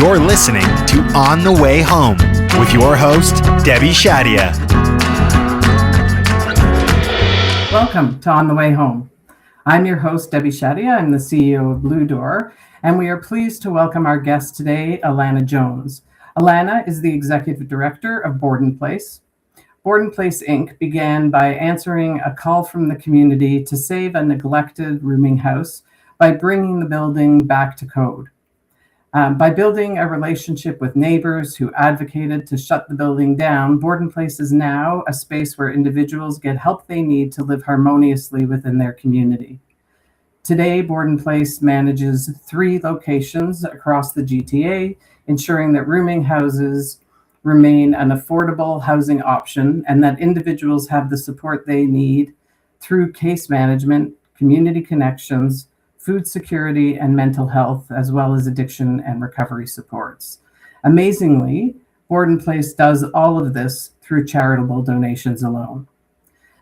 You're listening to On the Way Home with your host, Debbie Shadia. Welcome to On the Way Home. I'm your host, Debbie Shadia. I'm the CEO of Blue Door, and we are pleased to welcome our guest today, Alana Jones. Alana is the Executive Director of Borden Place. Borden Place, Inc. began by answering a call from the community to save a neglected rooming house by bringing the building back to code. By building a relationship with neighbors who advocated to shut the building down, Borden Place is now a space where individuals get help they need to live harmoniously within their community. Today, Borden Place manages 3 locations across the GTA, ensuring that rooming houses remain an affordable housing option and that individuals have the support they need through case management, community connections, food security, and mental health, as well as addiction and recovery supports. Amazingly, Borden Place does all of this through charitable donations alone.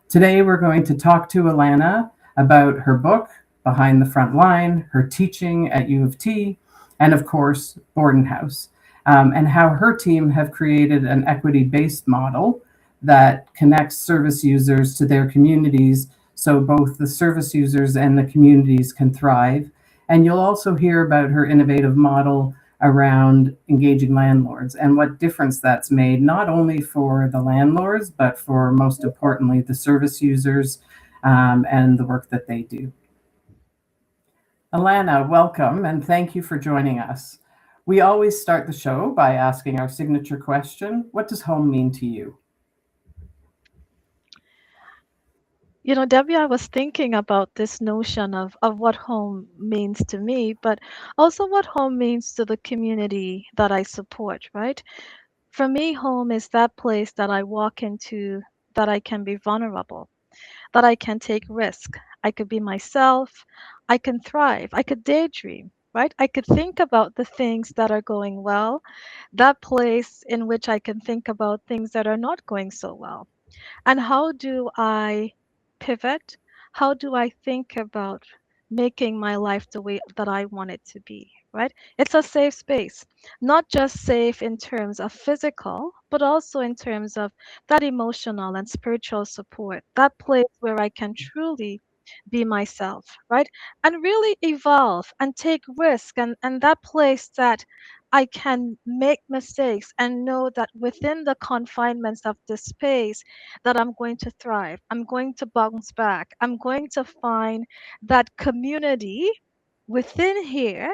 Today, we're going to talk to Alana about her book, Behind the Front Line, her teaching at U of T, and of course, Borden House, and how her team have created an equity-based model that connects service users to their communities so both the service users and the communities can thrive. And you'll also hear about her innovative model around engaging landlords and what difference that's made, not only for the landlords, but for, most importantly, the service users and the work that they do. Alana, welcome, and thank you for joining us. We always start the show by asking our signature question: what does home mean to you? You know, Debbie, I was thinking about this notion of what home means to me, but also what home means to the community that I support, right? For me, home is that place that I walk into, that I can be vulnerable, that I can take risk. I could be myself, I can thrive, I could daydream, right? I could think about the things that are going well, that place in which I can think about things that are not going so well. And how do I pivot? How do I think about making my life the way that I want it to be, right? It's a safe space, not just safe in terms of physical, but also in terms of that emotional and spiritual support, that place where I can truly be myself, right? And really evolve and take risk, and that place that I can make mistakes and know that within the confinements of this space that I'm going to thrive. I'm going to bounce back. I'm going to find that community within here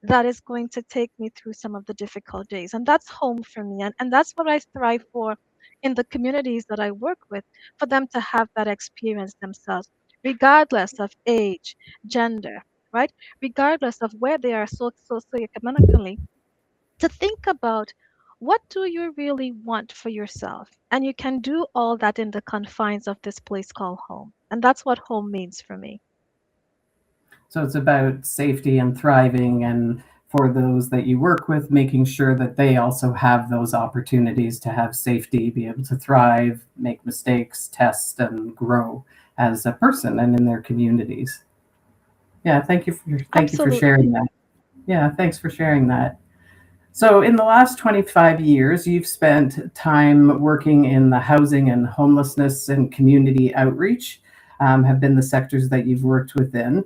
that is going to take me through some of the difficult days. And that's home for me. And that's what I thrive for in the communities that I work with, for them to have that experience themselves, regardless of age, gender, right? Regardless of where they are socioeconomically, to think about what do you really want for yourself, and you can do all that in the confines of this place called home. And that's what home means for me. So it's about safety and thriving, and for those that you work with, making sure that they also have those opportunities to have safety, be able to thrive, make mistakes, test, and grow as a person and in their communities. Yeah, thank you for sharing Absolutely. that. Yeah, thanks for sharing that. So in the last 25 years, you've spent time working in the housing and homelessness and community outreach, have been the sectors that you've worked within.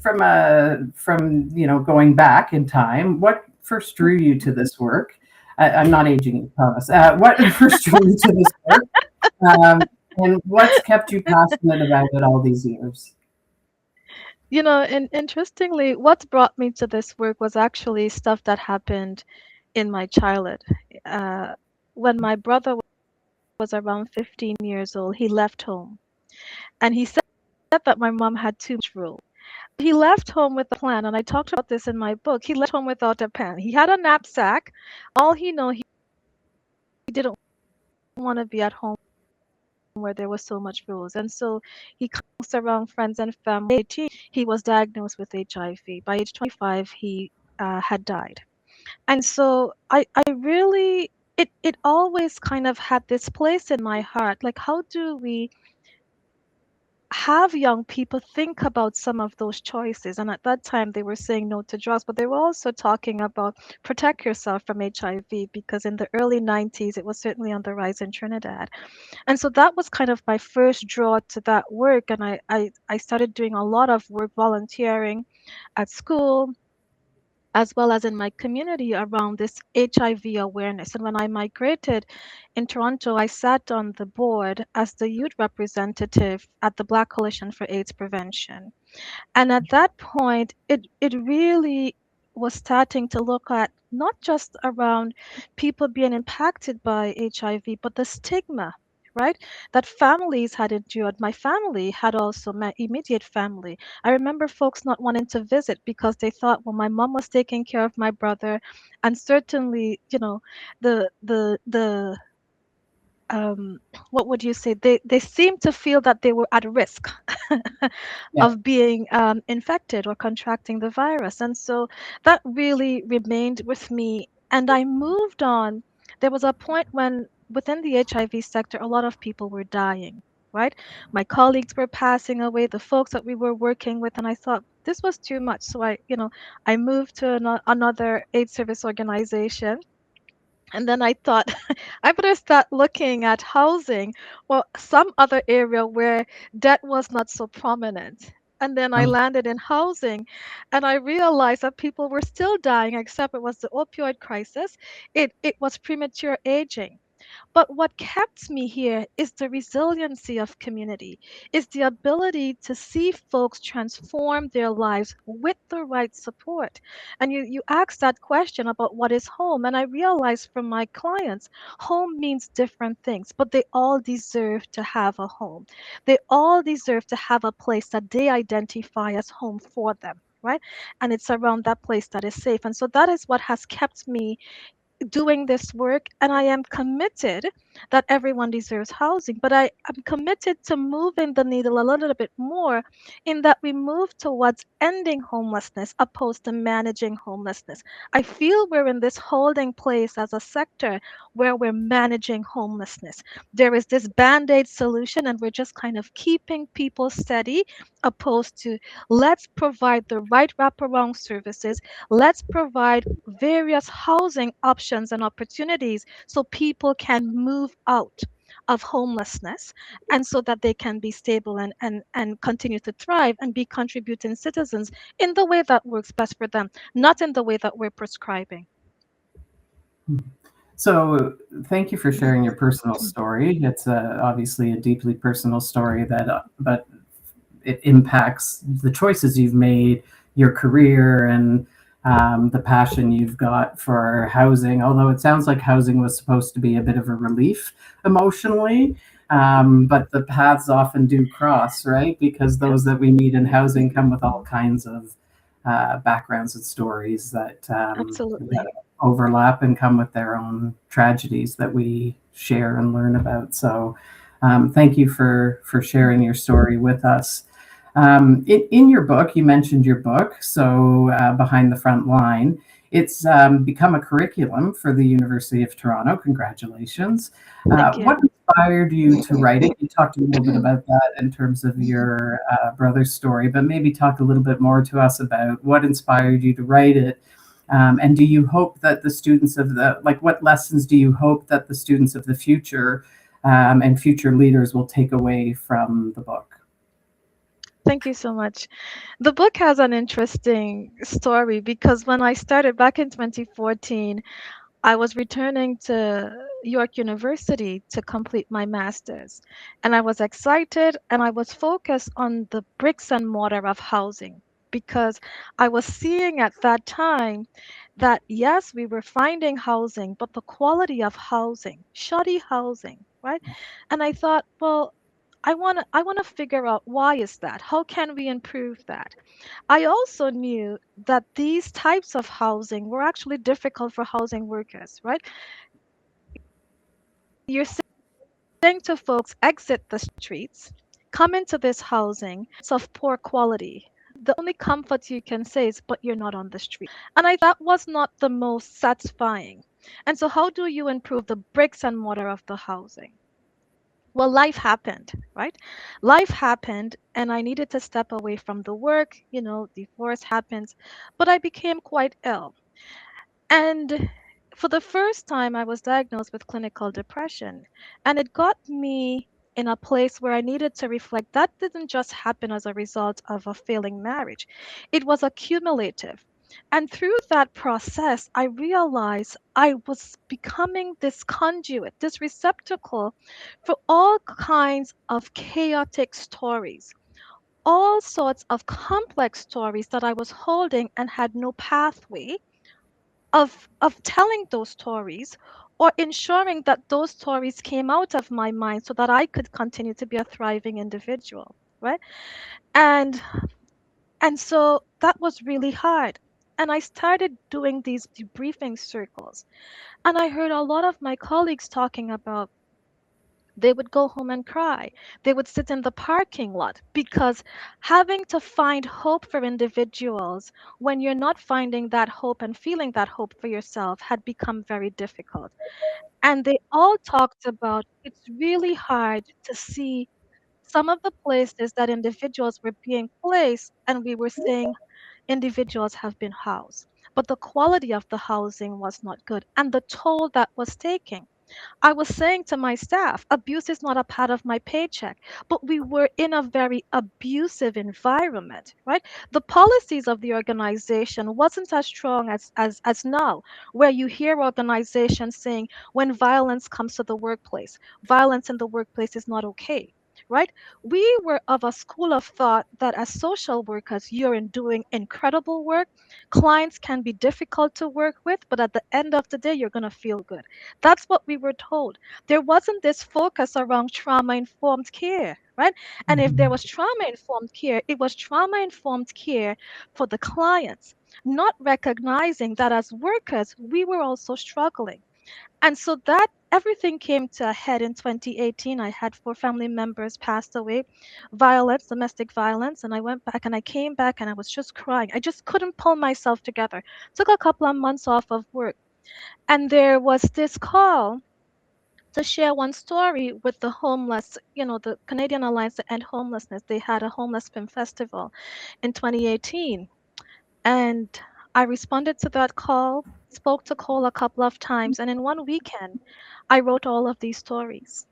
From going back in time, what first drew you to this work? I'm not aging you, promise. What first drew you to this work, um, and what's kept you passionate about it all these years? You know, and interestingly, what brought me to this work was actually stuff that happened in my childhood. Uh, when my brother was around 15 years old, he left home. And he said that my mom had too much rule. He left home with a plan, and I talked about this in my book. He left home without a plan. He had a knapsack. All he know, he didn't want to be at home where there was so much rules. And so he comes around friends and family. 18, he was diagnosed with HIV. By age 25, he had died. And so I really, it always kind of had this place in my heart. Like, how do we have young people think about some of those choices. And at that time, they were saying no to drugs, but they were also talking about protect yourself from HIV, because in the early 90s, it was certainly on the rise in Trinidad. And so that was kind of my first draw to that work. And I started doing a lot of work volunteering at school, as well as in my community around this HIV awareness. And when I migrated in Toronto, I sat on the board as the youth representative at the Black Coalition for AIDS Prevention. And at that point, it really was starting to look at not just around people being impacted by HIV, but the stigma, right? That families had endured. My family had also, my immediate family. I remember folks not wanting to visit because they thought, well, my mom was taking care of my brother, and certainly, the um, what would you say? They seemed to feel that they were at risk Yeah. of being infected or contracting the virus. And so that really remained with me. And I moved on. There was a point when within the HIV sector, a lot of people were dying, right? My colleagues were passing away, the folks that we were working with, and I thought this was too much. So I moved to another AIDS service organization. And then I thought, I better start looking at housing or some other area where debt was not so prominent. And then I Um, landed in housing, and I realized that people were still dying, except it was the opioid crisis. It was premature aging. But what kept me here is the resiliency of community, is the ability to see folks transform their lives with the right support. And you asked that question about what is home, and I realized from my clients, home means different things, but they all deserve to have a home. They all deserve to have a place that they identify as home for them. Right. And it's around that place that is safe. And so that is what has kept me doing this work, and I am committed that everyone deserves housing, but I am committed to moving the needle a little bit more in that we move towards ending homelessness opposed to managing homelessness. I feel we're in this holding place as a sector where we're managing homelessness. There is this band-aid solution and we're just kind of keeping people steady, opposed to let's provide the right wraparound services. Let's provide various housing options and opportunities so people can move out of homelessness, and so that they can be stable and continue to thrive and be contributing citizens in the way that works best for them, not in the way that we're prescribing. So, thank you for sharing your personal story. It's obviously a deeply personal story but it impacts the choices you've made, your career, and the passion you've got for housing. Although it sounds like housing was supposed to be a bit of a relief emotionally, but the paths often do cross, right? Because those that we meet in housing come with all kinds of backgrounds and stories that Absolutely. overlap and come with their own tragedies that we share and learn about. So, thank you for sharing your story with us. In your book, you mentioned your book, so Behind the Front Line. It's become a curriculum for the University of Toronto. Congratulations. Thank you. What inspired you to write it? You talked a little bit about that in terms of your brother's story, but maybe talk a little bit more to us about what inspired you to write it. And do you hope that the students of what lessons do you hope that the students of the future and future leaders will take away from the book? Thank you so much. The book has an interesting story because when I started back in 2014, I was returning to York University to complete my master's, and I was excited and I was focused on the bricks and mortar of housing because I was seeing at that time that yes, we were finding housing, but the quality of housing, shoddy housing, right? And I thought, well, I want to figure out why is that? How can we improve that? I also knew that these types of housing were actually difficult for housing workers, right? You're saying to folks, exit the streets, come into this housing. It's of poor quality. The only comfort you can say is, but you're not on the street. And I that was not the most satisfying. And so how do you improve the bricks and mortar of the housing? Well, life happened, right? Life happened, and I needed to step away from the work. Divorce happens, but I became quite ill. And for the first time, I was diagnosed with clinical depression. And it got me in a place where I needed to reflect. That didn't just happen as a result of a failing marriage, it was accumulative. And through that process, I realized I was becoming this conduit, this receptacle for all kinds of chaotic stories, all sorts of complex stories that I was holding and had no pathway of telling those stories or ensuring that those stories came out of my mind so that I could continue to be a thriving individual, right? And and so that was really hard. And I started doing these debriefing circles. And I heard a lot of my colleagues talking about they would go home and cry. They would sit in the parking lot because having to find hope for individuals when you're not finding that hope and feeling that hope for yourself had become very difficult. And they all talked about it's really hard to see some of the places that individuals were being placed, and we were saying individuals have been housed. But the quality of the housing was not good, and the toll that was taking. I was saying to my staff, abuse is not a part of my paycheck, but we were in a very abusive environment, right? The policies of the organization wasn't as strong as now, where you hear organizations saying when violence comes to the workplace, violence in the workplace is not okay. Right? We were of a school of thought that as social workers, you're in doing incredible work. Clients can be difficult to work with, but at the end of the day, you're going to feel good. That's what we were told. There wasn't this focus around trauma informed care, right? And if there Mhm. was trauma informed care, it was trauma informed care for the clients, not recognizing that as workers, we were also struggling. And so that everything came to a head in 2018. I had four family members passed away, violence, domestic violence, and I went back and I came back and I was just crying. I just couldn't pull myself together. Took a couple of months off of work, and there was this call to share one story with the homeless, the Canadian Alliance to End Homelessness. They had a homeless film festival in 2018. And I responded to that call, spoke to Cole a couple of times, and in one weekend, I wrote all of these stories,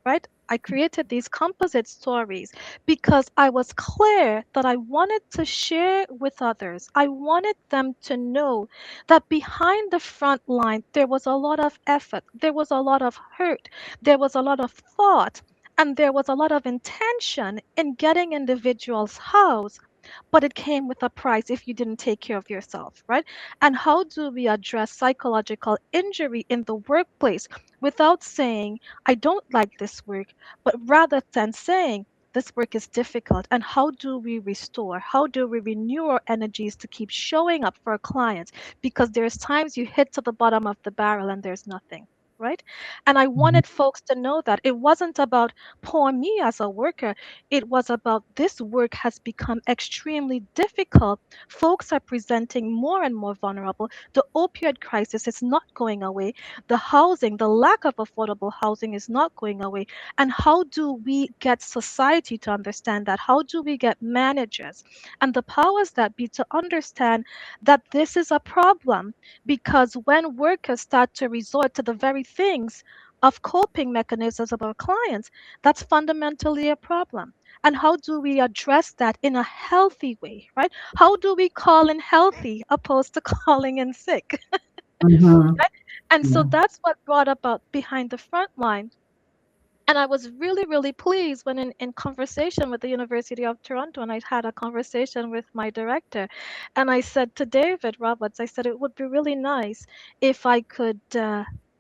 right? I created these composite stories because I was clear that I wanted to share with others. I wanted them to know that behind the front line, there was a lot of effort, there was a lot of hurt, there was a lot of thought, and there was a lot of intention in getting individuals housed, but it came with a price if you didn't take care of yourself, right? And how do we address psychological injury in the workplace without saying, I don't like this work, but rather than saying, this work is difficult, and how do we restore? How do we renew our energies to keep showing up for our clients? Because there's times you hit to the bottom of the barrel and there's nothing, right? And I Mhm. wanted folks to know that it wasn't about poor me as a worker. It was about this work has become extremely difficult. Folks are presenting more and more vulnerable. The opioid crisis is not going away. The housing, the lack of affordable housing is not going away. And how do we get society to understand that? How do we get managers and the powers that be to understand that this is a problem? Because when workers start to resort to the very things of coping mechanisms of our clients, that's fundamentally a problem. And how do we address that in a healthy way, right? How do we call in healthy opposed to calling in sick? Mhm. And so Yeah. that's what brought about behind the front line. And I was really, really pleased when in conversation with the University of Toronto, and I had a conversation with my director, and I said to David Roberts, I said it would be really nice if I could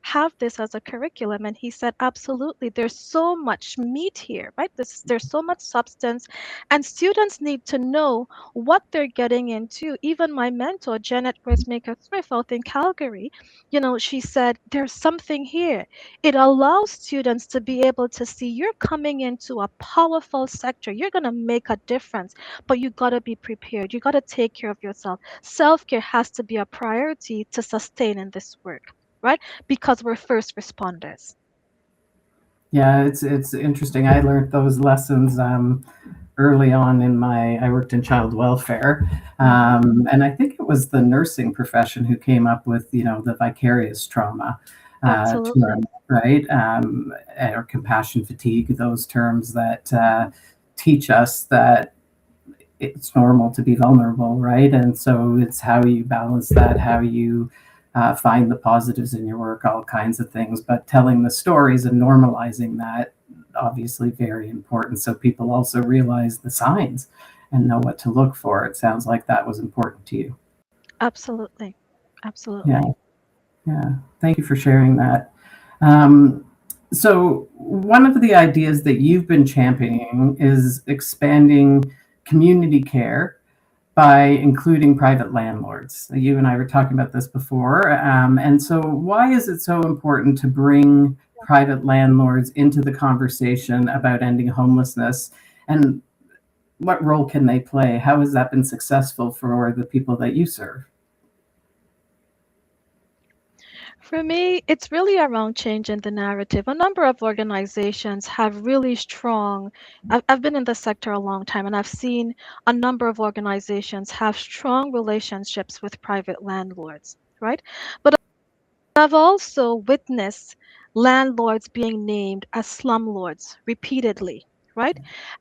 have this as a curriculum. And he said, absolutely. There's so much meat here, right? There's so much substance, and students need to know what they're getting into. Even my mentor, Janet Westmaker Smith out in Calgary, she said, there's something here. It allows students to be able to see you're coming into a powerful sector. You're going to make a difference, but you got to be prepared. You got to take care of yourself. Self care has to be a priority to sustain in this work, right? Because we're first responders. Yeah, it's interesting. I learned those lessons early on in my. I worked in child welfare, Hmm. and I think it was the nursing profession who came up with the vicarious trauma Absolutely. term, right? Or compassion fatigue. Those terms that Hmm. teach us that it's normal to be vulnerable, right? And so it's how you balance that, how you find the positives in your work, all kinds of things. But telling the stories and normalizing that, obviously, very important. So people also realize the signs and know what to look for. It sounds like that was important to you. Absolutely. Yeah, Absolutely. yeah. Thank you for sharing that. Um, so, one of the ideas that you've been championing is expanding community care by including private landlords. You and I were talking about this before. And so, why is it so important to bring private landlords into the conversation about ending homelessness? And what role can they play? How has that been successful for the people that you serve? For me, it's really around changing the narrative. A number of organizations have really strong, I've been in the sector a long time and I've seen a number of organizations have strong relationships with private landlords, right? But I've also witnessed landlords being named as slumlords repeatedly, right?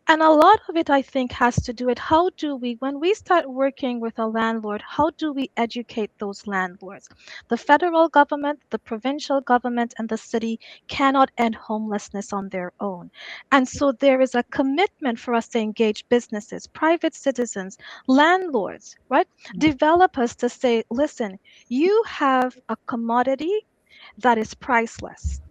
And a lot of it, I think, has to do with how do we, when we start working with a landlord, how do we educate those landlords? The federal government, the provincial government, and the city cannot end homelessness on their own. And so there is a commitment for us to engage businesses, private citizens, landlords, right? Developers to say, listen, you have a commodity that is priceless.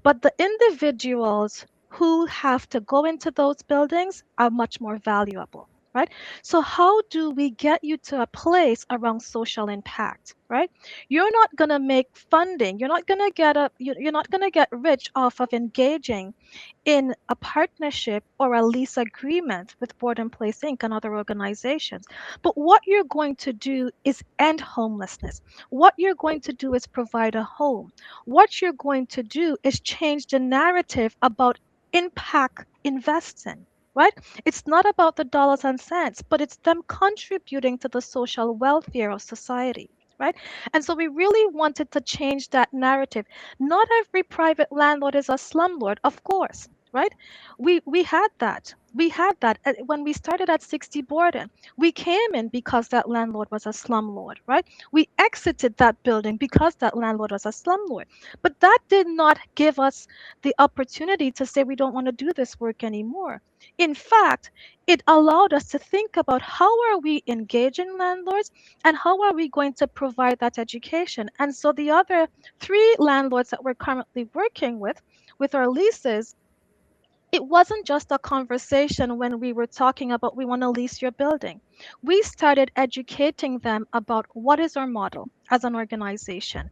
But the individuals who have to go into those buildings are much more valuable, right? So, how do we get you to a place around social impact, right? You're not going to make funding, you're not going to get rich off of engaging in a partnership or a lease agreement with Board and Place Inc. and other organizations. But what you're going to do is end homelessness. What you're going to do is provide a home. What you're going to do is change the narrative about impact investing. Right? It's not about the dollars and cents, but it's them contributing to the social welfare of society. Right? And so we really wanted to change that narrative. Not every private landlord is a slumlord, of course, right? We had that. We had that when we started at 60 Borden. We came in because that landlord was a slumlord, right? We exited that building because that landlord was a slumlord. But that did not give us the opportunity to say we don't want to do this work anymore. In fact, it allowed us to think about how are we engaging landlords and how are we going to provide that education. And so the other three landlords that we're currently working with our leases, it wasn't just a conversation when we were talking about we want to lease your building. We started educating them about what is our model as an organization.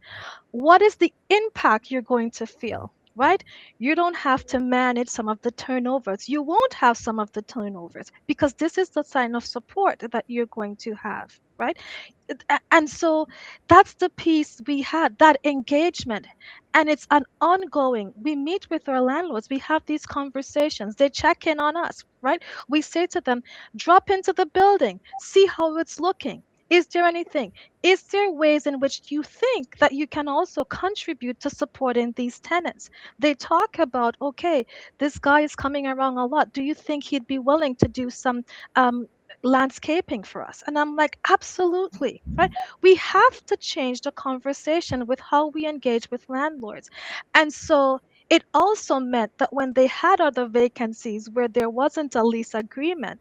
What is the impact you're going to feel? Right? You don't have to manage some of the turnovers. You won't have some of the turnovers because this is the sign of support that you're going to have. Right? And so that's the piece we had, that engagement. And it's an ongoing. We meet with our landlords, we have these conversations, they check in on us, right? We say to them, drop into the building, see how it's looking. Is there anything? Is there ways in which you think that you can also contribute to supporting these tenants? They talk about, okay, this guy is coming around a lot. Do you think he'd be willing to do some um, landscaping for us? And I'm like, absolutely, right? We have to change the conversation with how we engage with landlords. And so it also meant that when they had other vacancies where there wasn't a lease agreement,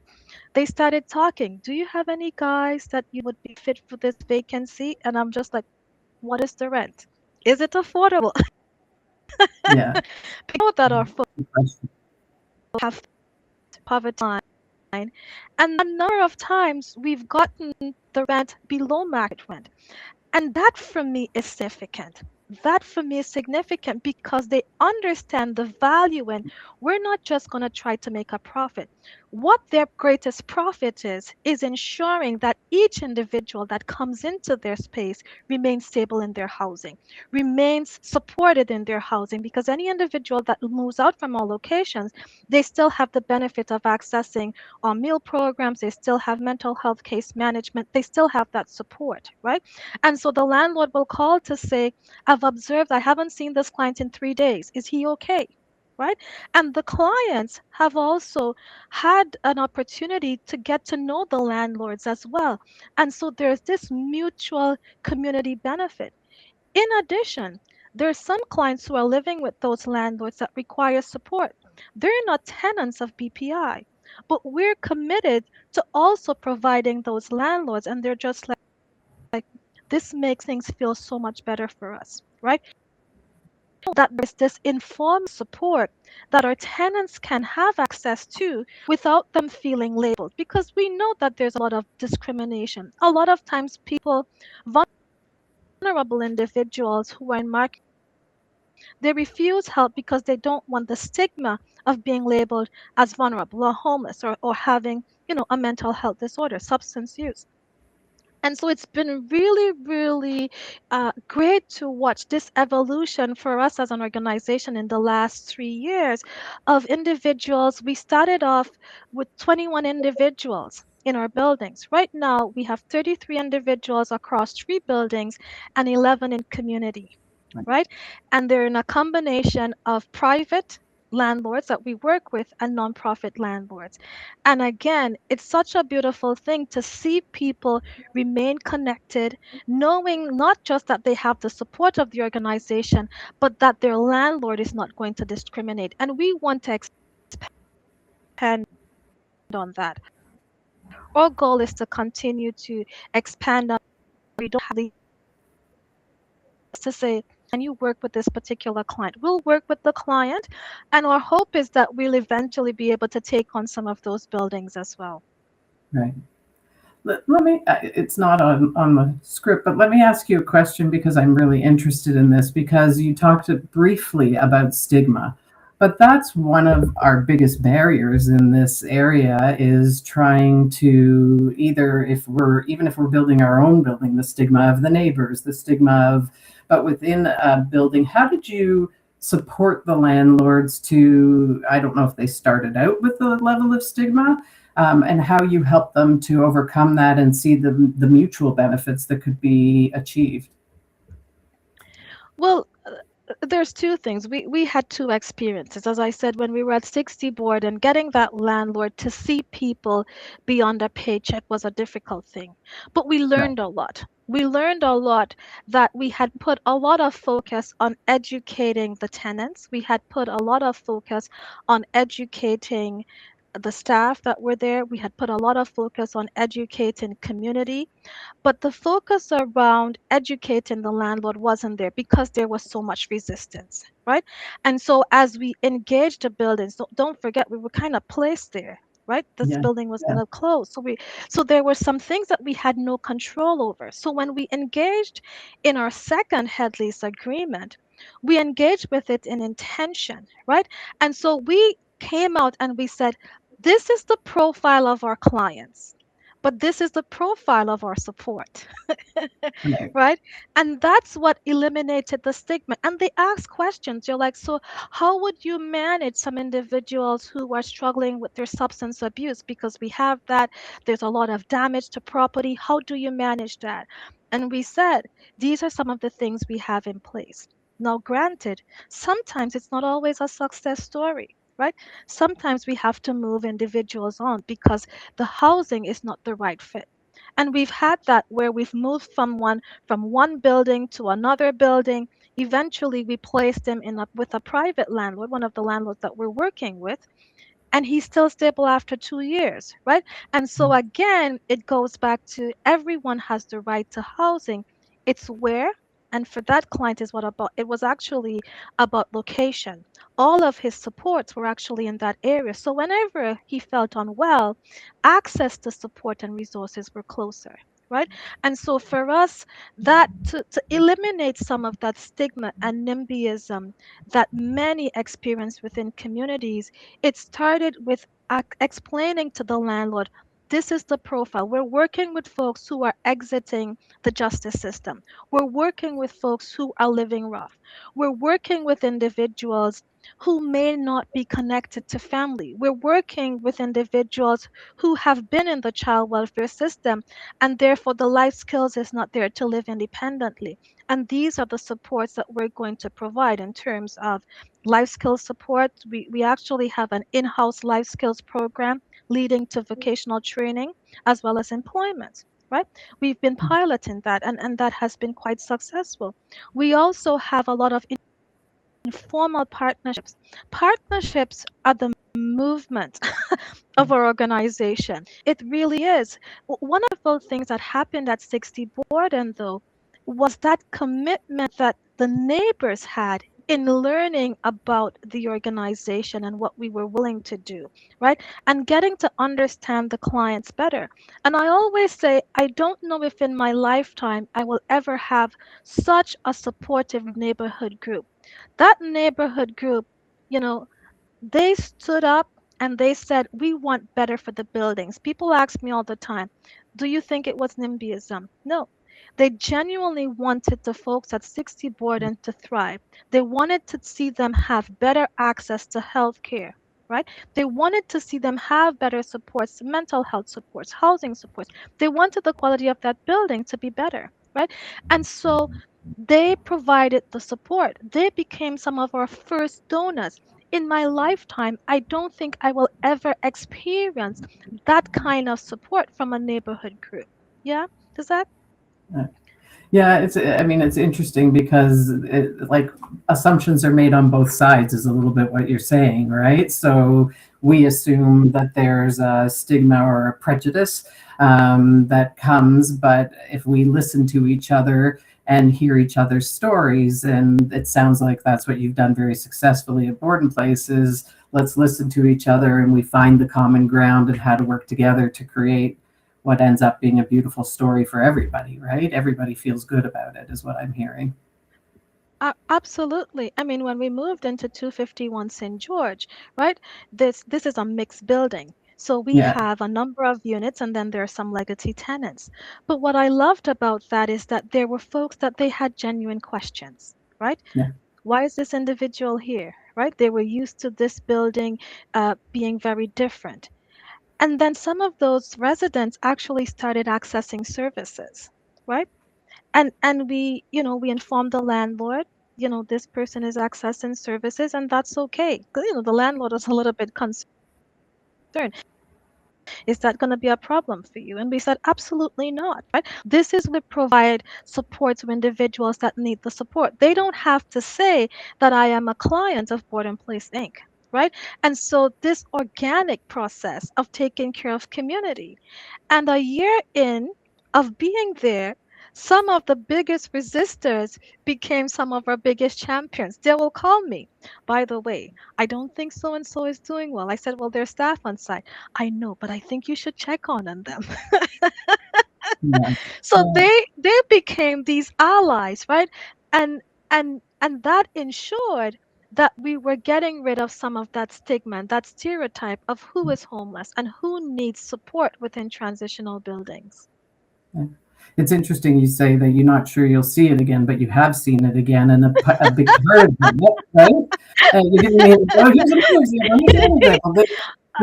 they started talking. Do you have any guys that you would be fit for this vacancy? And I'm just like, what is the rent? Is it affordable? Yeah. People that are full Good question. have poverty line. And a number of times we've gotten the rent below market rent. And that for me is significant. That for me is significant because they understand the value and we're not just going to try to make a profit. what their greatest profit is ensuring that each individual that comes into their space remains stable in their housing, remains supported in their housing, because any individual that moves out from our locations, they still have the benefit of accessing our meal programs, they still have mental health case management, they still have that support, right? And so the landlord will call to say, I've observed, I haven't seen this client in 3 days. Is he okay? Right? And the clients have also had an opportunity to get to know the landlords as well. And so there's this mutual community benefit. In addition, there are some clients who are living with those landlords that require support. They're not tenants of BPI, but we're committed to also providing those landlords, and they're just like, this makes things feel so much better for us, right? That there's this informed support that our tenants can have access to without them feeling labeled, because we know that there's a lot of discrimination. A lot of times people, vulnerable individuals who are in market, they refuse help because they don't want the stigma of being labeled as vulnerable or homeless, or having, a mental health disorder, substance use. And so it's been really, really great to watch this evolution for us as an organization in the last 3 years of individuals. We started off with 21 individuals in our buildings. Right now, we have 33 individuals across 3 buildings and 11 in community, Right. right? And they're in a combination of private landlords that we work with and nonprofit landlords. And again, it's such a beautiful thing to see people remain connected, knowing not just that they have the support of the organization, but that their landlord is not going to discriminate. And we want to expand on that. Our goal is to continue to expand on. We don't have the to say, can you work with this particular client? We'll work with the client, and our hope is that we'll eventually be able to take on some of those buildings as well. Right. Let me, it's not on the script, but let me ask you a question because I'm really interested in this, because you talked briefly about stigma. But that's one of our biggest barriers in this area, is trying to either, even if we're building our own building, the stigma of the neighbors, the stigma of, but within a building, how did you support the landlords to, I don't know if they started out with the level of stigma, and how you help them to overcome that and see the mutual benefits that could be achieved. Well, there's two things. We had two experiences. As I said, when we were at 60 board, and getting that landlord to see people beyond a paycheck was a difficult thing. But we Right. learned a lot. We learned a lot, that we had put a lot of focus on educating the tenants. We had put a lot of focus on educating the staff that were there. We had put a lot of focus on educating community, but the focus around educating the landlord wasn't there because there was so much resistance, right? And so as we engaged the buildings, don't forget we were kind of placed there, right? This Yeah. building was Yeah. going to close. So there were some things that we had no control over. So when we engaged in our second head lease agreement, we engaged with it in intention, right? And so we came out and we said, this is the profile of our clients, but this is the profile of our support. Right. Right? And that's what eliminated the stigma. And they ask questions. You're like, so how would you manage some individuals who are struggling with their substance abuse? Because we have that, there's a lot of damage to property. How do you manage that? And we said, these are some of the things we have in place. Now, granted, sometimes it's not always a success story. Right? Sometimes we have to move individuals on because the housing is not the right fit. And we've had that where we've moved from one building to another building. Eventually, we placed him with a private landlord, one of the landlords that we're working with, and he's still stable after 2 years, right? And so again, it goes back to everyone has the right to housing. It's where, and for that client is what about, it was actually about location. All of his supports were actually in that area. So whenever he felt unwell, access to support and resources were closer. Right. And so for us, that to eliminate some of that stigma and NIMBYism that many experience within communities, it started with explaining to the landlord, this is the profile. We're working with folks who are exiting the justice system. We're working with folks who are living rough. We're working with individuals who may not be connected to family. We're working with individuals who have been in the child welfare system, and therefore the life skills is not there to live independently. And these are the supports that we're going to provide in terms of life skills support. We actually have an in-house life skills program leading to vocational training as well as employment. Right? We've been piloting that, and that has been quite successful. We also have a lot of informal partnerships. Partnerships are the movement of our organization. It really is. One of those things that happened at 60 Borden, though, was that commitment that the neighbors had in learning about the organization and what we were willing to do, right? And getting to understand the clients better. And I always say, I don't know if in my lifetime I will ever have such a supportive neighborhood group. That neighborhood group, you know, they stood up and they said, we want better for the buildings. People ask me all the time, do you think it was NIMBYism? No. They genuinely wanted the folks at 60 Borden to thrive. They wanted to see them have better access to health care, right? They wanted to see them have better supports, mental health supports, housing supports. They wanted the quality of that building to be better, right? And so they provided the support. They became some of our first donors. In my lifetime, I don't think I will ever experience that kind of support from a neighborhood group. Yeah, does that? Yeah, I mean, it's interesting because like assumptions are made on both sides is a little bit what you're saying, right? So we assume that there's a stigma or a prejudice that comes, but if we listen to each other and hear each other's stories, and it sounds like that's what you've done very successfully at Borden Place, is let's listen to each other and we find the common ground and how to work together to create what ends up being a beautiful story for everybody, right? Everybody feels good about it, is what I'm hearing. Absolutely. I mean, when we moved into 251 St. George, right? This is a mixed building. So we Yeah, have a number of units and then there are some legacy tenants. But what I loved about that is that there were folks that they had genuine questions, right? yeah, Why is this individual here, right? They were used to this building being very different. And then some of those residents actually started accessing services, right? And we, we informed the landlord, this person is accessing services and that's okay. 'Cause, the landlord was a little bit concerned. Is that going to be a problem for you? And we said, absolutely not, right? This is where we provide support to individuals that need the support. They don't have to say that I am a client of Board and Place Inc., right? And so this organic process of taking care of community, and a year in of being there, some of the biggest resistors became some of our biggest champions. They will call me. By the way, I don't think so and so is doing well. I said, well, there's staff on site. I know, but I think you should check on them. yeah, So they became these allies, right? And and that ensured that we were getting rid of some of that stigma and that stereotype of who is homeless and who needs support within transitional buildings. yeah. It's interesting you say that you're not sure you'll see it again, but you have seen it again, and a big part of it, right? And you didn't mean, oh, here's another example. Here's another example. I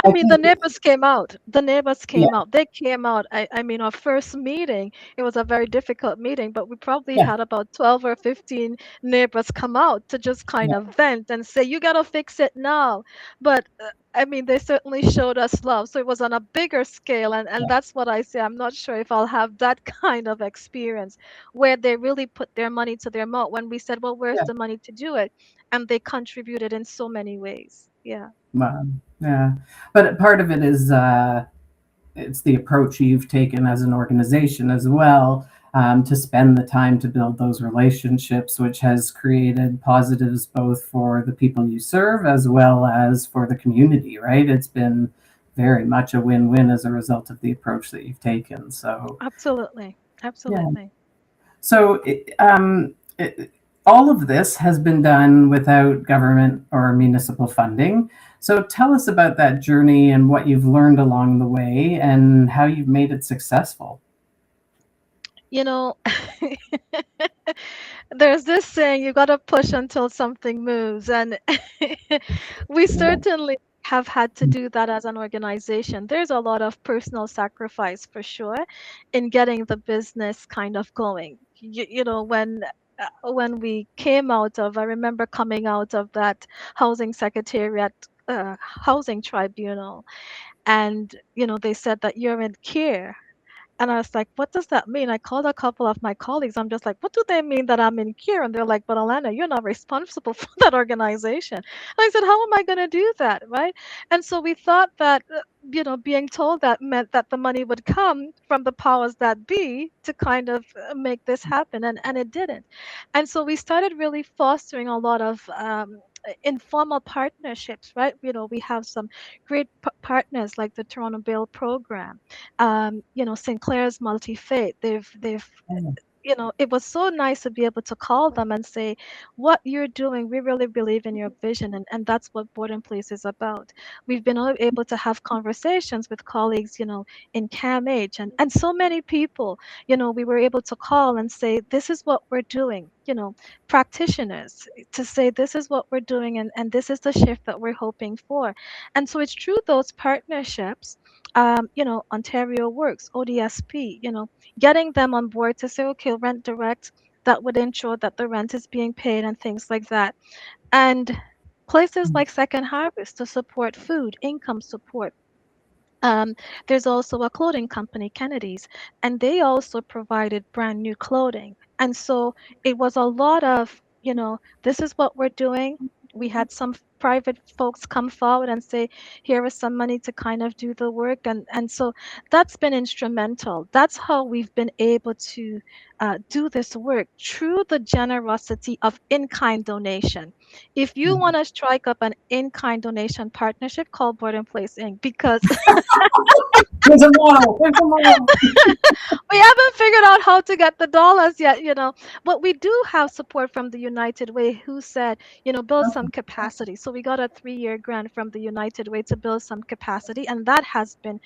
I mean, the think, neighbors came out. The neighbors yeah, came out. They came out. I mean, our first meeting, it was a very difficult meeting, but we probably yeah, had about 12 or 15 neighbors come out to just kind yeah, of vent and say, you got to fix it now. But I mean, they certainly showed us love. So it was on a bigger scale. And yeah, that's what I say. I'm not sure if I'll have that kind of experience where they really put their money to their mouth when we said, well, where's yeah. the money to do it? And they contributed in so many ways. Yeah. Yeah. But part of it is it's the approach you've taken as an organization as well, to spend the time to build those relationships, which has created positives both for the people you serve as well as for the community, right? It's been very much a win-win as a result of the approach that you've taken. So, Absolutely. yeah. Absolutely. So, All of this has been done without government or municipal funding. So tell us about that journey and what you've learned along the way and how you've made it successful. You know, there's this saying, you got to push until something moves. And we certainly have had to do that as an organization. There's a lot of personal sacrifice for sure in getting the business kind of going. When we came out of, I remember coming out of that housing secretariat, housing tribunal, and they said that you're in care. And I was like, what does that mean? I called a couple of my colleagues. I'm just like, what do they mean that I'm in care? And they're like, but Alana, you're not responsible for that organization. And I said, how am I going to do that? Right. And so we thought that, being told that meant that the money would come from the powers that be to kind of make this happen. And it didn't. And so we started really fostering a lot of informal partnerships, right? We have some great partners like the Toronto Bail Program, Sinclair's multi-faith. They've it was so nice to be able to call them and say, what you're doing, we really believe in your vision. And that's what Board and Place is about. We've been able to have conversations with colleagues, in CAMH and so many people, we were able to call and say, this is what we're doing, practitioners to say, this is what we're doing and this is the shift that we're hoping for. And so it's through those partnerships, Ontario Works, ODSP, getting them on board to say, okay, rent direct, that would ensure that the rent is being paid and things like that. And places like Second Harvest to support food, income support. Um, there's also a clothing company, Kennedy's, and they also provided brand new clothing. And so it was a lot of, this is what we're doing. We had some private folks come forward and say, here is some money to kind of do the work. And so that's been instrumental. That's how we've been able to do this work through the generosity of in-kind donation. If you want to strike up an in-kind donation partnership, call Board and Place Inc. because There's a model. There's a model. we haven't figured out how to get the dollars yet, but we do have support from the United Way, who said, build some capacity. So we got a 3-year grant from the United Way to build some capacity, and that has been,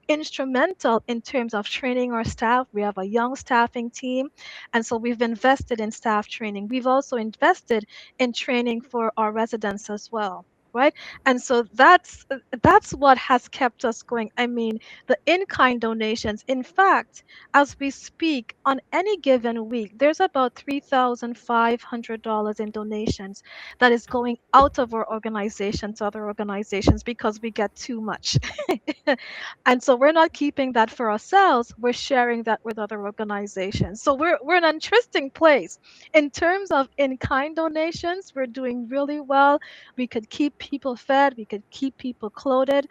instrumental in terms of training our staff. We have a young staffing team, and so we've invested in staff training. We've also invested in training for our residents as well. Right. And so that's what has kept us going. I mean, the in-kind donations. In fact, as we speak, on any given week, there's about $3,500 in donations that is going out of our organization to other organizations because we get too much. And so we're not keeping that for ourselves, we're sharing that with other organizations. So we're in an interesting place. In terms of in-kind donations, we're doing really well. We could keep people fed, we could keep people clothed,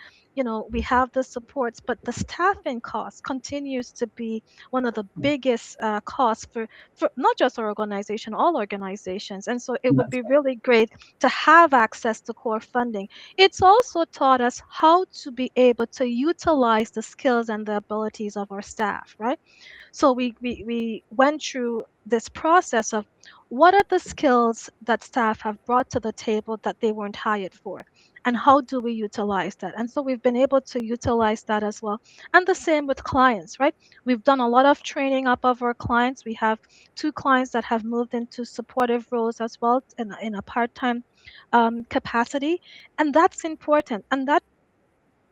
we have the supports, but the staffing cost continues to be one of the biggest costs for not just our organization, all organizations. And so it would That's be really great to have access to core funding. It's also taught us how to be able to utilize the skills and the abilities of our staff, right? So we went through this process of what are the skills that staff have brought to the table that they weren't hired for, and how do we utilize that? And so we've been able to utilize that as well. And the same with clients, right? We've done a lot of training up of our clients. We have 2 clients that have moved into supportive roles as well in a part-time capacity, and that's important. And that's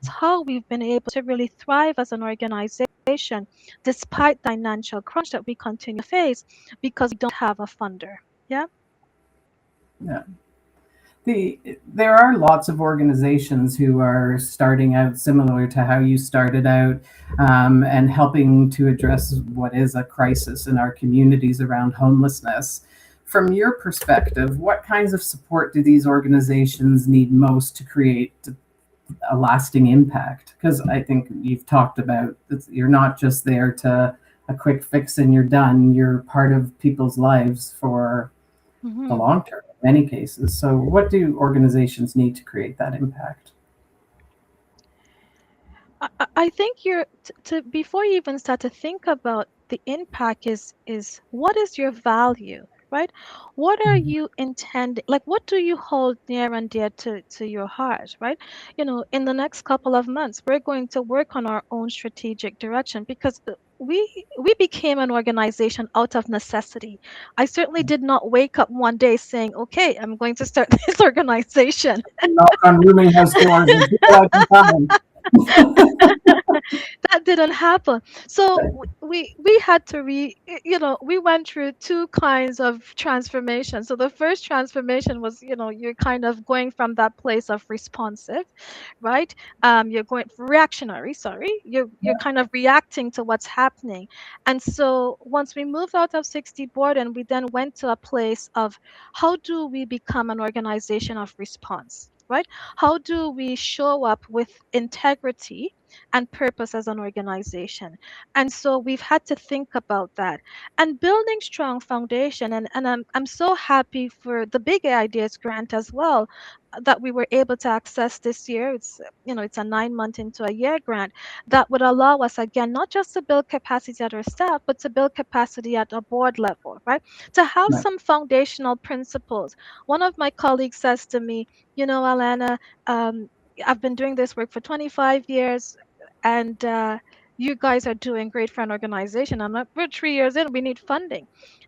how we've been able to really thrive as an organization despite the financial crunch that we continue to face because we don't have a funder. Yeah. yeah. There are lots of organizations who are starting out similar to how you started out, and helping to address what is a crisis in our communities around homelessness. From your perspective, what kinds of support do these organizations need most to create a lasting impact? Because I think you've talked about you're not just there to a quick fix and you're done. You're part of people's lives for the hmm long term in many cases. So what do organizations need to create that impact? I think you're to before you even start to think about the impact is what is your value? right? What are you intending? Like, what do you hold near and dear to your heart, right? In the next couple of months, we're going to work on our own strategic direction because we became an organization out of necessity. I certainly did not wake up one day saying, "Okay, I'm going to start this organization." Knock on rooming house doors and see what I can find. That didn't happen. So we had to we went through two kinds of transformation. So the first transformation was, you're kind of going from that place of responsive, right? You're going reactionary, sorry. You're kind of reacting to what's happening. And so once we moved out of 60 board, and we then went to a place of how do we become an organization of response, right? How do we show up with integrity and purpose as an organization? And so we've had to think about that and building strong foundation. And I'm so happy for the Big Ideas grant as well, that we were able to access this year. It's a 9 month into a year grant that would allow us, again, not just to build capacity at our staff, but to build capacity at a board level, right? To have Right. some foundational principles. One of my colleagues says to me, Alana, um, I've been doing this work for 25 years, and you guys are doing great for an organization. I'm like, we're 3 years in, we need funding.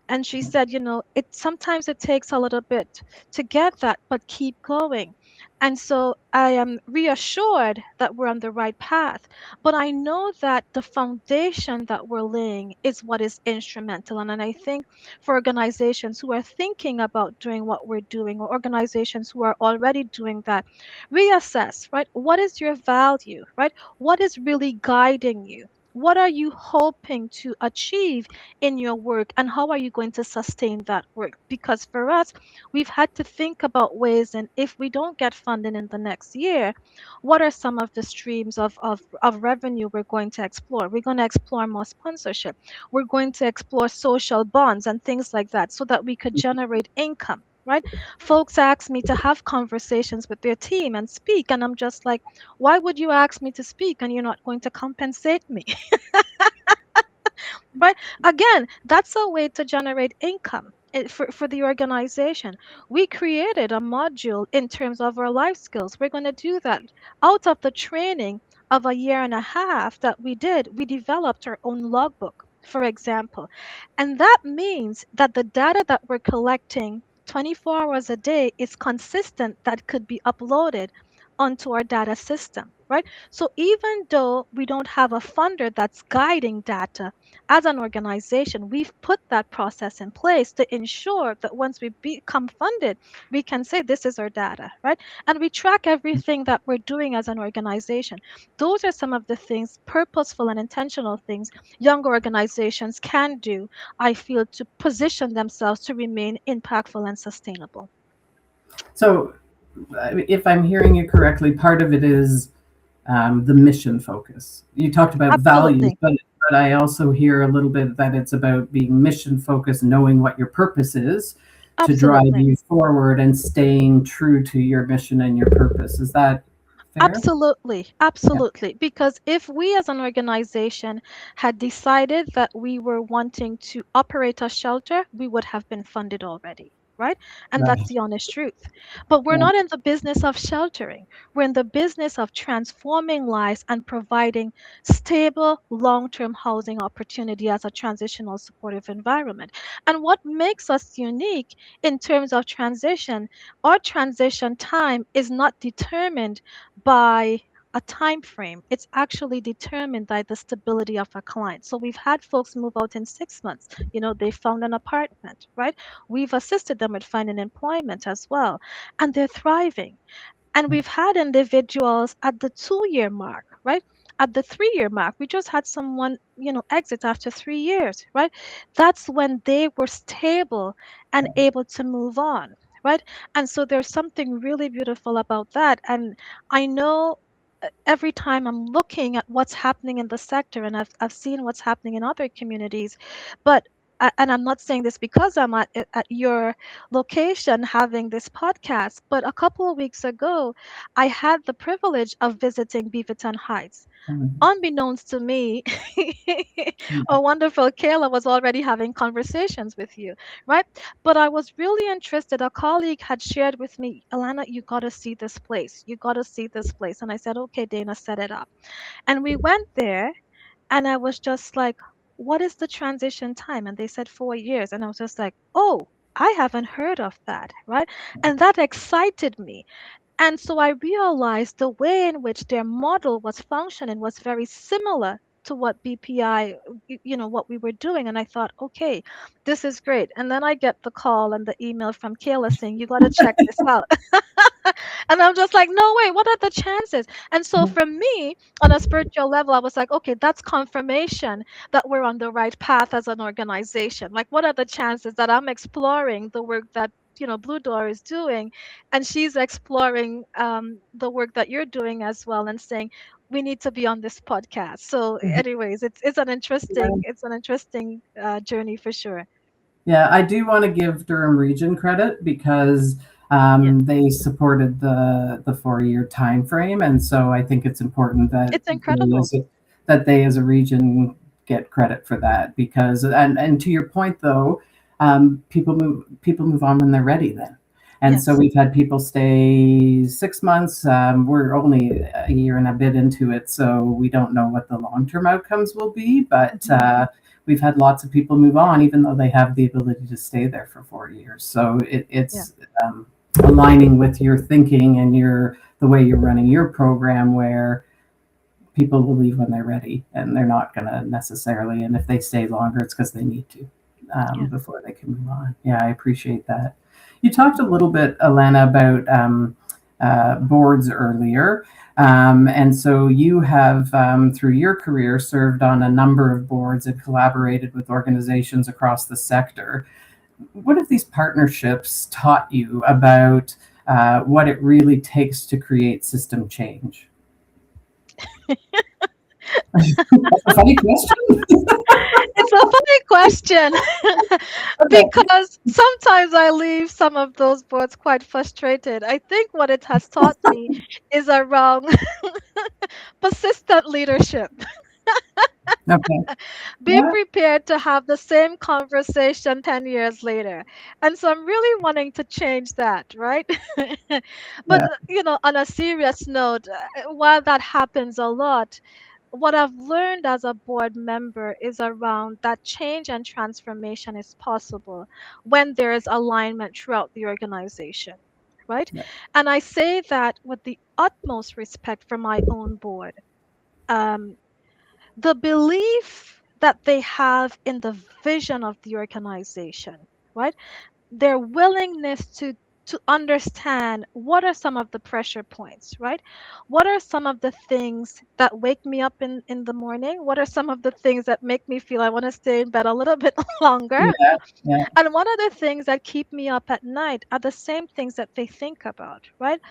And she said, it sometimes it takes a little bit to get that, but keep going. And so I am reassured that we're on the right path. But I know that the foundation that we're laying is what is instrumental. And I think for organizations who are thinking about doing what we're doing, or organizations who are already doing that, reassess, right? What is your value, right? What is really guiding you? What are you hoping to achieve in your work, and how are you going to sustain that work? Because for us, we've had to think about ways, and if we don't get funding in the next year, what are some of the streams of revenue we're going to explore? We're going to explore more sponsorship. We're going to explore social bonds and things like that, so that we could generate income, right? Folks ask me to have conversations with their team and speak, and I'm just like, why would you ask me to speak and you're not going to compensate me? But again, that's a way to generate income for the organization. We created a module in terms of our life skills. We're going to do that out of the training of a year and a half that we did. We developed our own logbook, for example. And that means that the data that we're collecting 24 hours a day is consistent, that could be uploaded onto our data system, right? So even though we don't have a funder that's guiding data, as an organization, we've put that process in place to ensure that once we become funded, we can say this is our data, right? And we track everything that we're doing as an organization. Those are some of the things, purposeful and intentional things, young organizations can do, I feel, to position themselves to remain impactful and sustainable. So, if I'm hearing you correctly, part of it is the mission focus. You talked about values, Absolutely. but I also hear a little bit that it's about being mission focused, knowing what your purpose is to drive Absolutely. you forward, and staying true to your mission and your purpose. Is that fair? Absolutely, Yeah. absolutely. Because if we as an organization had decided that we were wanting to operate a shelter, we would have been funded already, right? And that's Right. the honest truth. But we're Yeah. not in the business of sheltering. We're in the business of transforming lives and providing stable, long-term housing opportunity as a transitional supportive environment. And what makes us unique in terms of transition, our transition time is not determined by a time frame. It's actually determined by the stability of a client. So we've had folks move out in 6 months. They found an apartment, right? We've assisted them with finding employment as well, and they're thriving. And we've had individuals at the 2 year mark, right? At the 3 year mark, we just had someone, exit after 3 years, right? That's when they were stable and able to move on, right? And so there's something really beautiful about that. And I know every time I'm looking at what's happening in the sector, and I've seen what's happening in other communities, but and I'm not saying this because I'm at your location having this podcast, but a couple of weeks ago, I had the privilege of visiting Beaverton Heights. Mhm. Unbeknownst to me, a wonderful Kayla was already having conversations with you, right? But I was really interested. A colleague had shared with me, Alana, you got to see this place. You got to see this place. And I said, okay, Dana, set it up. And we went there, and I was just like, what is the transition time? And they said 4 years. And I was just like, oh, I haven't heard of that, right? And that excited me. And so I realized the way in which their model was functioning was very similar to what BPI, what we were doing. And I thought, okay, this is great. And then I get the call and the email from Kayla saying, you got to check this out. And I'm just like, no way, what are the chances? And so for me, on a spiritual level, I was like, okay, that's confirmation that we're on the right path as an organization. Like, what are the chances that I'm exploring the work that Blue Door is doing, and she's exploring the work that you're doing as well, and saying we need to be on this podcast. So, anyways, it's an interesting Yeah. it's an interesting journey for sure. Yeah, I do want to give Durham Region credit because Yeah, they supported the 4 year time frame, and so I think it's important that it's incredible. they as a region get credit for that because and to your point though, people move on when they're ready then. And so Yes. we've had people stay 6 months. We're only a year and a bit into it, so we don't know what the long term outcomes will be. But Hmm. we've had lots of people move on, even though they have the ability to stay there for 4 years. So Yeah. it's aligning with your thinking and the way you're running your program, where people will leave when they're ready, and they're not going to necessarily. And if they stay longer, it's because they need to Yeah. before they can move on. Yeah, I appreciate that. You talked a little bit, Alana, about boards earlier. And so you have, through your career, served on a number of boards and collaborated with organizations across the sector. What have these partnerships taught you about what it really takes to create system change? That's a funny question. It's a funny question Okay. because sometimes I leave some of those boards quite frustrated. I think what it has taught me is around persistent leadership. Okay. Be Yeah. prepared to have the same conversation 10 years later. And so I'm really wanting to change that, right? But, Yeah. on a serious note, while that happens a lot, what I've learned as a board member is around that change and transformation is possible when there is alignment throughout the organization, right? Yeah. And I say that with the utmost respect for my own board. Um, the belief that they have in the vision of the organization, right? Their willingness to understand what are some of the pressure points, right? What are some of the things that wake me up in the morning? What are some of the things that make me feel I want to stay in bed a little bit longer? Yeah. Yeah. And one of the things that keep me up at night are the same things that they think about, right?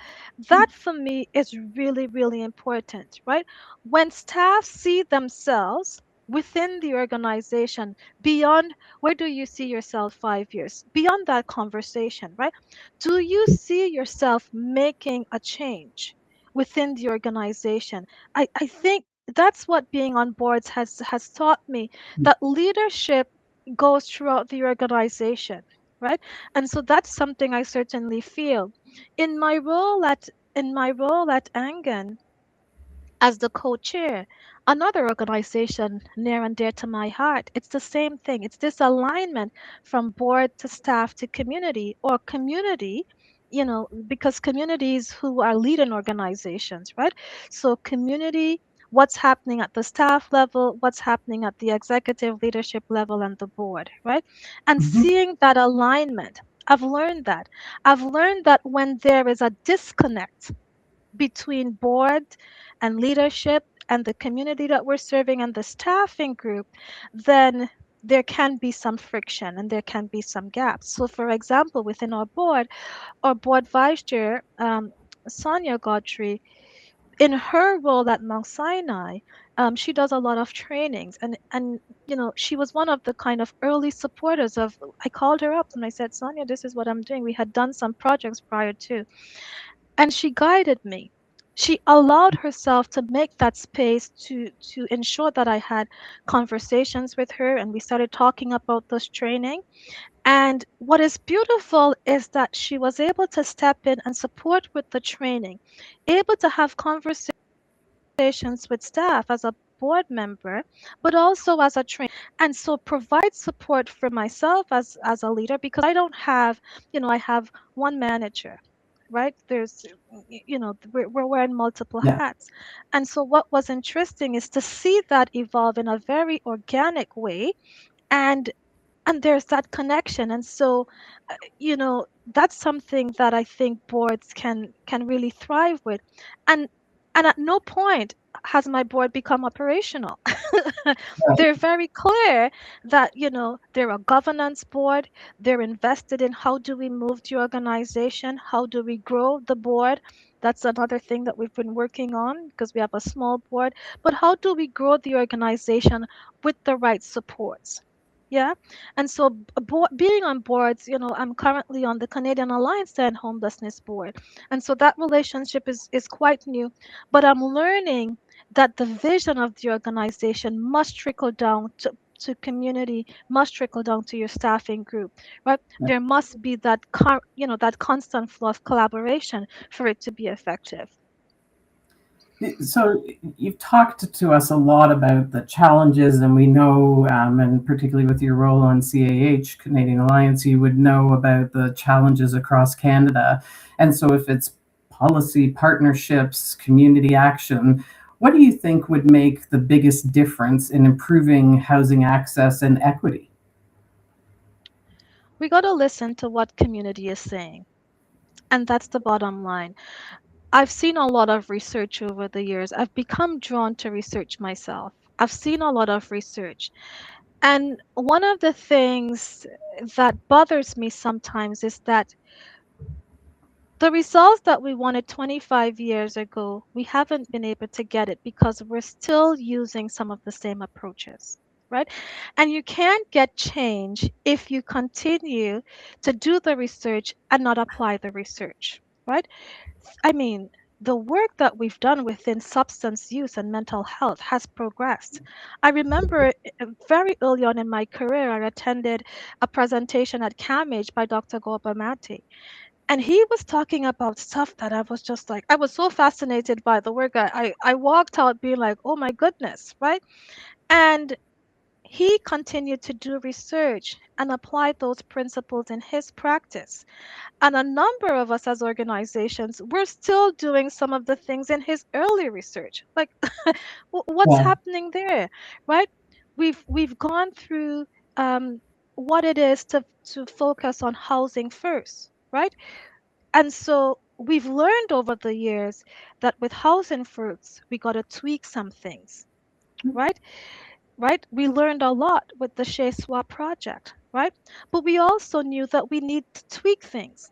That for me is really, really important, right? When staff see themselves within the organization beyond where do you see yourself 5 years, beyond that conversation, right? Do you see yourself making a change within the organization? I think that's what being on boards has taught me, that leadership goes throughout the organization, right? And so that's something I certainly feel in my role at Angan as the co-chair, another organization near and dear to my heart. It's the same thing. It's this alignment from board to staff to community, or community, because communities who are leading organizations, right? So community, what's happening at the staff level, what's happening at the executive leadership level and the board, right? And Mhm. seeing that alignment. I've learned that. I've learned that when there is a disconnect between board and leadership and the community that we're serving and the staffing group, then there can be some friction and there can be some gaps. So, for example, within our board vice chair, Sonia Godfrey, in her role at Mount Sinai, She does a lot of trainings, and she was one of the kind of early supporters of. I called her up and I said, Sonia, this is what I'm doing. We had done some projects prior to, and she guided me. She allowed herself to make that space to ensure that I had conversations with her, and we started talking about this training. And what is beautiful is that she was able to step in and support with the training, able to have conversations with staff as a board member, but also as a trainer, and so provide support for myself as a leader, because I don't have, I have one manager, right? There's, we're wearing multiple Yeah. hats. And so what was interesting is to see that evolve in a very organic way, and there's that connection. And so that's something that I think boards can really thrive with. and and at no point has my board become operational. Right. They're very clear that they're a governance board. They're invested in how do we move the organization, how do we grow the board. That's another thing that we've been working on, because we have a small board. But how do we grow the organization with the right supports? Yeah. And so being on boards, I'm currently on the Canadian Alliance to End Homelessness board. And so that relationship is quite new. But I'm learning that the vision of the organization must trickle down to community, must trickle down to your staffing group, right? There must be that constant flow of collaboration for it to be effective. So you've talked to us a lot about the challenges, and we know, and particularly with your role on CAH, Canadian Alliance, you would know about the challenges across Canada. And so if it's policy, partnerships, community action, what do you think would make the biggest difference in improving housing access and equity? We got to listen to what community is saying. And that's the bottom line. I've seen a lot of research over the years. I've become drawn to research myself. I've seen a lot of research. And one of the things that bothers me sometimes is that the results that we wanted 25 years ago, we haven't been able to get it because we're still using some of the same approaches, right? And you can't get change if you continue to do the research and not apply the research, right? I mean, the work that we've done within substance use and mental health has progressed. I remember very early on in my career, I attended a presentation at CAMH by Dr. Gopamati, and he was talking about stuff that I was just like, I was so fascinated by the work. I walked out being like, oh my goodness, right? And he continued to do research and apply those principles in his practice. And a number of us as organizations, we're still doing some of the things in his early research. Like, what's Yeah. happening there, right? We've gone through what it is to focus on housing first, right? And so we've learned over the years that with housing first, we got to tweak some things, right? Right? We learned a lot with the Shea Swap project, right? But we also knew that we need to tweak things.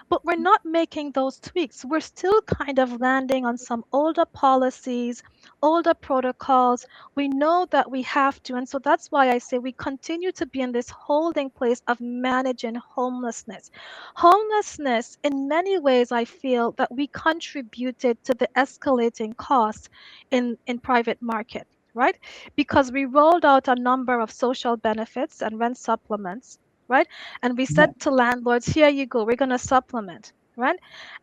But we're not making those tweaks. We're still kind of landing on some older policies, older protocols. We know that we have to. And so that's why I say we continue to be in this holding place of managing homelessness. Homelessness, in many ways, I feel that we contributed to the escalating costs in private market, right? Because we rolled out a number of social benefits and rent supplements, right? And we said Yeah. to landlords, here you go, we're going to supplement, right?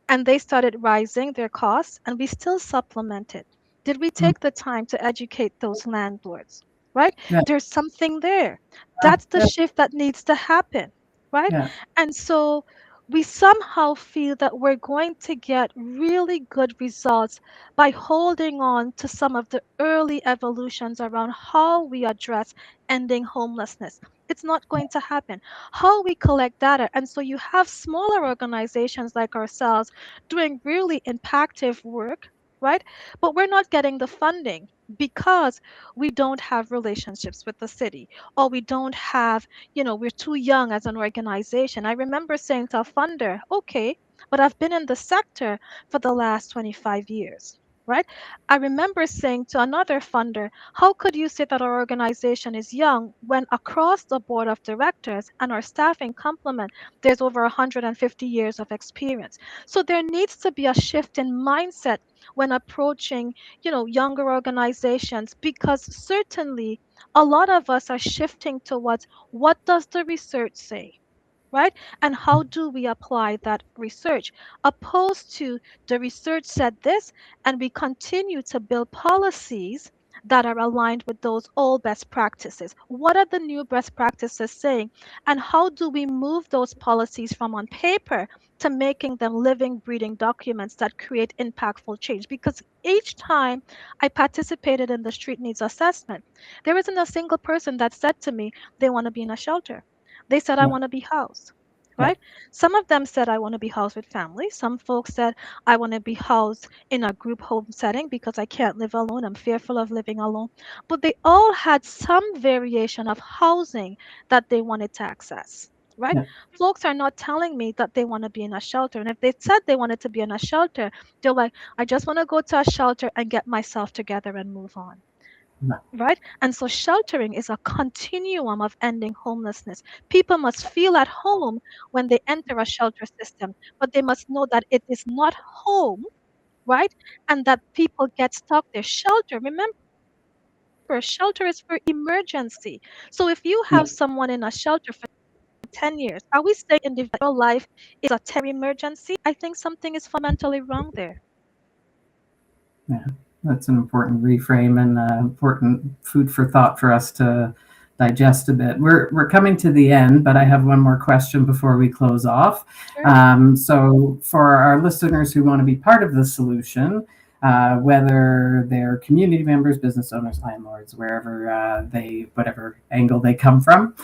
And they started rising their costs, and we still supplemented. Did we Mm. take the time to educate those landlords, right? Yeah. There's something there. That's the Yeah. shift that needs to happen, right? Yeah. And so we somehow feel that we're going to get really good results by holding on to some of the early evolutions around how we address ending homelessness. It's not going to happen. How we collect data. And so you have smaller organizations like ourselves doing really impactful work, right? But we're not getting the funding because we don't have relationships with the city, or we don't have, we're too young as an organization. I remember saying to a funder, okay, but I've been in the sector for the last 25 years. right? I remember saying to another funder, how could you say that our organization is young when across the board of directors and our staffing complement, there's over 150 years of experience. So there needs to be a shift in mindset when approaching, younger organizations, because certainly a lot of us are shifting towards what does the research say? Right? And how do we apply that research? Opposed to the research said this, and we continue to build policies that are aligned with those old best practices. What are the new best practices saying? And how do we move those policies from on paper to making them living, breathing documents that create impactful change? Because each time I participated in the street needs assessment, there isn't a single person that said to me they want to be in a shelter. They said, I Yeah. want to be housed, Yeah. right? Some of them said, I want to be housed with family. Some folks said, I want to be housed in a group home setting because I can't live alone. I'm fearful of living alone. But they all had some variation of housing that they wanted to access. Right? Yeah. Folks are not telling me that they want to be in a shelter. And if they said they wanted to be in a shelter, they're like, I just want to go to a shelter and get myself together and move on, Yeah. right? And so sheltering is a continuum of ending homelessness. People must feel at home when they enter a shelter system, but they must know that it is not home, right? And that people get stuck there. Shelter, remember, shelter is for emergency. So if you Yeah. have someone in a shelter for 10 years, are we saying individual life is a temporary emergency? I think something is fundamentally wrong there. Yeah, that's an important reframe and important food for thought for us to digest a bit. We're coming to the end, but I have one more question before we close off. Sure. So, for our listeners who want to be part of the solution, whether they're community members, business owners, landlords, wherever whatever angle they come from,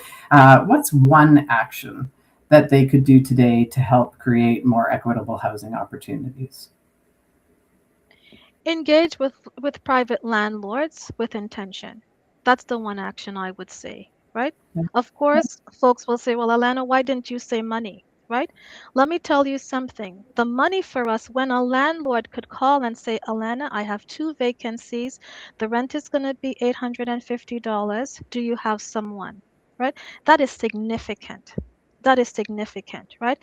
what's one action that they could do today to help create more equitable housing opportunities? Engage with private landlords with intention. That's the one action I would say, right? Of course, folks will say, well, Alana, why didn't you say money? Right? Let me tell you something. The money for us, when a landlord could call and say, Alana, I have 2 vacancies. The rent is going to be $850. Do you have someone? Right? That is significant. That is significant, right?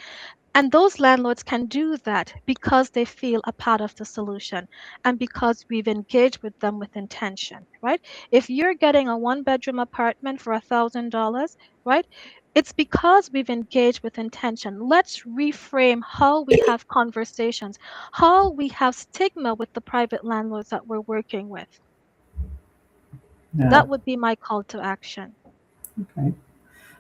And those landlords can do that because they feel a part of the solution and because we've engaged with them with intention, right? If you're getting a 1 bedroom apartment for $1,000, right? It's because we've engaged with intention. Let's reframe how we have conversations, how we have stigma with the private landlords that we're working with. Yeah. That would be my call to action. Okay.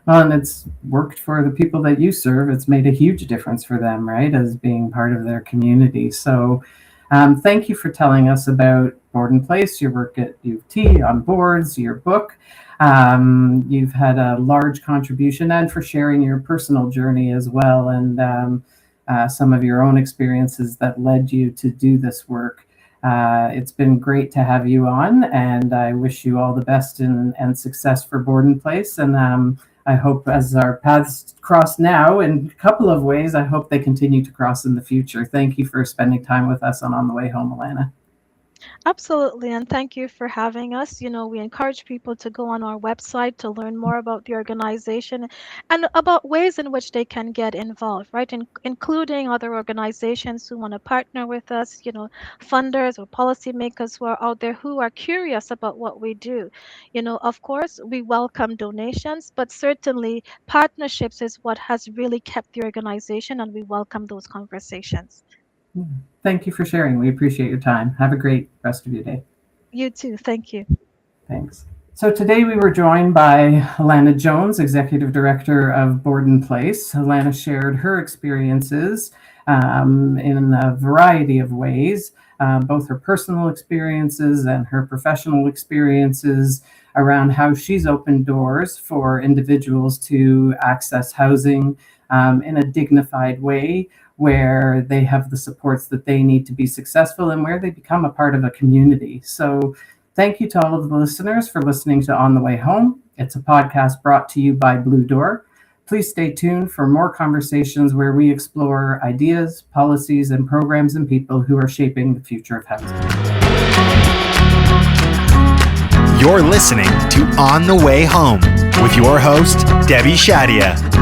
Well, and it's worked for the people that you serve. It's made a huge difference for them, right, as being part of their community. So, thank you for telling us about Board and Place, your work at U of T on boards, your book. You've had a large contribution, and for sharing your personal journey as well, and some of your own experiences that led you to do this work. It's been great to have you on, and I wish you all the best and success for Board and Place. And I hope as our paths cross now in a couple of ways, I hope they continue to cross in the future. Thank you for spending time with us on the Way Home, Alana. Absolutely, and thank you for having us. We encourage people to go on our website to learn more about the organization and about ways in which they can get involved, right? Including other organizations who want to partner with us, funders or policymakers who are out there who are curious about what we do. Of course, we welcome donations, but certainly partnerships is what has really kept the organization, and we welcome those conversations. Thank you for sharing. We appreciate your time. Have a great rest of your day. You too. Thank you. Thanks. So today we were joined by Alana Jones, Executive Director of Board and Place. Alana shared her experiences in a variety of ways, both her personal experiences and her professional experiences around how she's opened doors for individuals to access housing in a dignified way, where they have the supports that they need to be successful and where they become a part of a community. So thank you to all of the listeners for listening to On the Way Home. It's a podcast brought to you by Blue Door. Please stay tuned for more conversations where we explore ideas, policies, and programs and people who are shaping the future of housing. You're listening to On the Way Home with your host, Debbie Shadia.